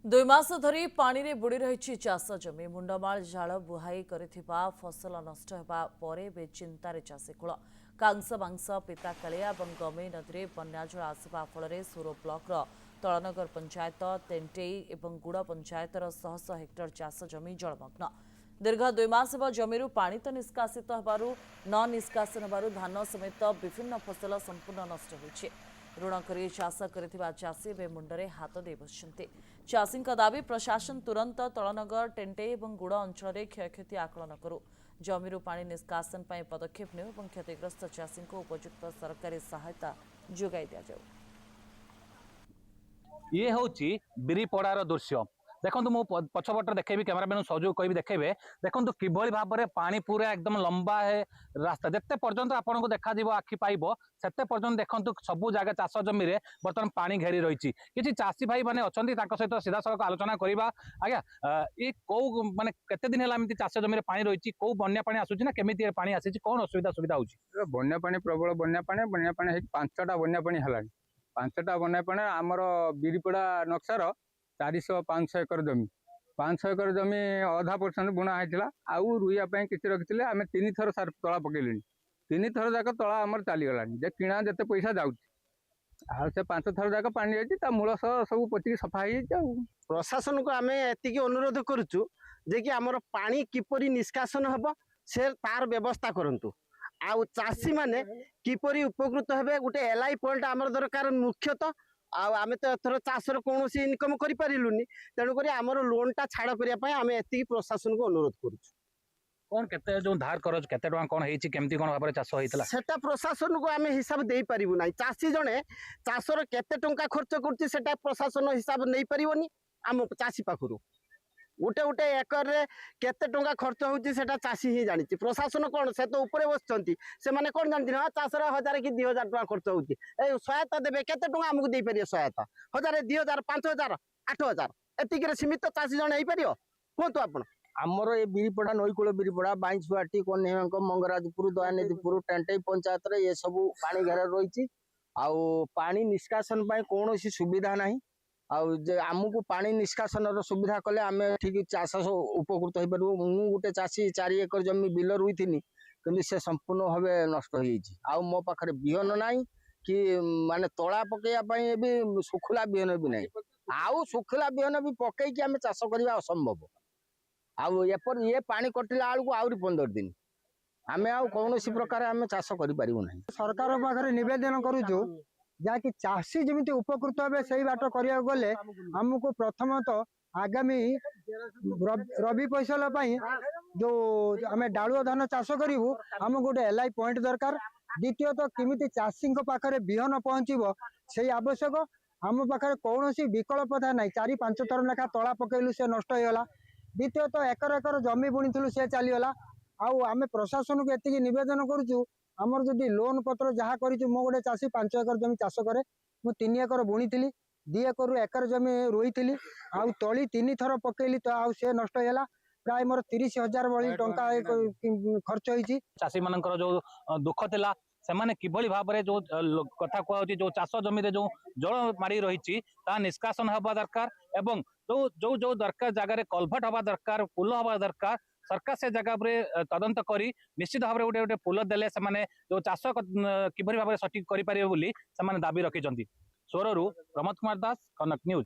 दुई मास धरी पानी रे बुड़ी रही चाष जमी मुंडमाल झाड़ बुहाई करिथिबा फसल नष्ट हेबा परे बे चिंतारे चाषी कूल कांस बांस पिताकालिया और गमई नदी में बन्याजल आसवा फल सोर ब्लॉकर तलनगर पंचायत तेंटेई और गुड़ पंचायतर शह शह हेक्टर चाष जमी जलमग्न दीर्घ 2 मास हेब जमीरू पानी तो निष्कासित होबारु न निष्कासन होबारु धान समेत विभिन्न फसल संपूर्ण नष्ट होइछि। ऋण करी चाष करथिबा चाषी बे मुंडरे हाथ दे बसिछन्ते। चाषी दाबी प्रशासन तुरंत तलनगर टेंटे और गुड़ अंचल क्षयक्षति आकलन करू जमीरू पानी निष्कासन पर पदक्षेप नेउ और क्षतिग्रस्त चाषी को उपयुक्त सरकारी सहायता जोगाई दिया जाऊ। ये हूँ बिरीपड़ार दृश्य देखो मु पछपट देखेबी कैमरामैन सहयोग कह देखेबे देखो किभली भाव में पानी पूरा एकदम लंबा है रास्ता जिते पर्यंत आपन को देखा आखि पाइब सेते पर्यंत देखो सबू जगह चाष जमी रे बर्तमान पानी घेरी रही किसी चाषी भाई माने अच्छा सहित सीधा सड़क आलोचना करवा। आज्ञा ये कौ माने केते दिन है चाष जमी पानी रही कौ बन्या पानी आसूची ना केमी पानी आसी कौन असुविधा सुविधा होची बन्या पानी प्रबल बन्या पानी 5टा बन्या पानी है 5टा बन्या पानी आमर बिरीपड़ा नक्सार 400-500 एकर जमी 500 एकर जमी अधा % बुणा होता आउ रुईया किसी रखी आम 3 थर सार तला पकड़े 3 थर जाक तला आमर चलीगला जे किणा जिते पैसा जाऊँ से 5 थर जाक पानी जाती मूल सह सब पचिक सफा हो प्रशासन को आम एति अनुरोध करुचु जे कि आमर पानी किपरि निष्कासन हम से तार व्यवस्था करंतु आउ चाषी माने किपरि उपकृत हेबे गोटे एलआई पॉइंट आमर दरकार मुख्यतः आम तो एथर चाषर कौन इनकम करूनी तेणुक आमर लोन टा छाड़ करने आम एति प्रशासन को अनुरोध करुचु कौन केते जो धार करज केते टका कौन हेची केमती कौन भाबरे चाष होइतला सेटा प्रशासन को आम हिसाब दे पारिबु नै चाषी जणे चाषर केते टंका खर्च करछि सेटा प्रशासन हिसाब नै परिबोनी आम चाषी पाखरु गोटे गोटे एकर रे केते टंका खर्च होउछि सेटा चाषी ही जानिछि प्रशासन कोन से तो ऊपर बसचंती से माने कोन जानथि हां चाषर 1000 कि 2000 टंका खर्च होउछि ए सहायता देबे केते टंका हमकु दे परियो सहायता 1000 2000 5000 8000 एतिक रे सीमित चाषी जण हेइ परियो कोंतु आपण आमर ए बिरीपड़ा नईकूल बिरीपड़ा बाईसुआटी कन्हैयांक मंगराजपुर दयानिधिपुर टेंटई पंचायत रे ये सब पानी घेर रही आउ पानी निष्कासन पाई कौन सुविधा नहीं आमको पानी निष्कासन सुविधा कले आम ठीक चाष उपकृत हो पार मु गोटे चाषी 4 एकर जमी बिल रुई कि से संपूर्ण भाव नष्ट हो मो पाखे बिहन ना कि माने तला पकड़ा भी सुखला बिहन भी ना आउ सुखला बिहन भी पकईकि आम चाष करवा असंभव आउ ये पानी कटिला बेलू आहरी 15 दिन आम आउ कौन प्रकार आम चाष करूँ सरकार पाखे नवेदन करुचु जहाँकि चाषी जमी उपकृत हे से बाट करा गले आमको प्रथमतः आगामी रबी फसल जो आम डालुआ धान चाष करूँ आमको गोटे एलआई पॉइंट दरकार द्वितीयतः किमिति चाषी पाखे बिहन पहुँचब से आवश्यक आम पाखे कौन विकल्प था ना 4-5 थर लेखा तला पकईलु से नष्ट होगा द्वितीयतः एकर एकर जमी बुणी से चलीगला आम प्रशासन को एति नवेदन करुचु आमर जदि लोन पत्र जहाँ करूँ मो गोटे चाषी 5 एकर जमी चाष करे मु 3 एकर बुणी 2 एकर एकर जमी रोई आउ तली 3 थर पकईली तो आउ से नष्ट होगा प्राय मोर 30,000 भली टंका खर्च होइछि। चाषी मानकर जो दुख थिला सेमाने किभली भाव में जो कथा कहउछि जो चाष जमी रे जो जल मारी रही ता निष्कासन हवा दरकार एवं जो जो जो दरकार जगह कलभट हवा दरकार पुल हवा दरकार सरकार से जगह तदंत करी निश्चित भाव में गोटे पुल देले से जो चाष किभली भाव में सठिक करें दाबी रखिंट। सोररू प्रमोद कुमार दास, कनक न्यूज।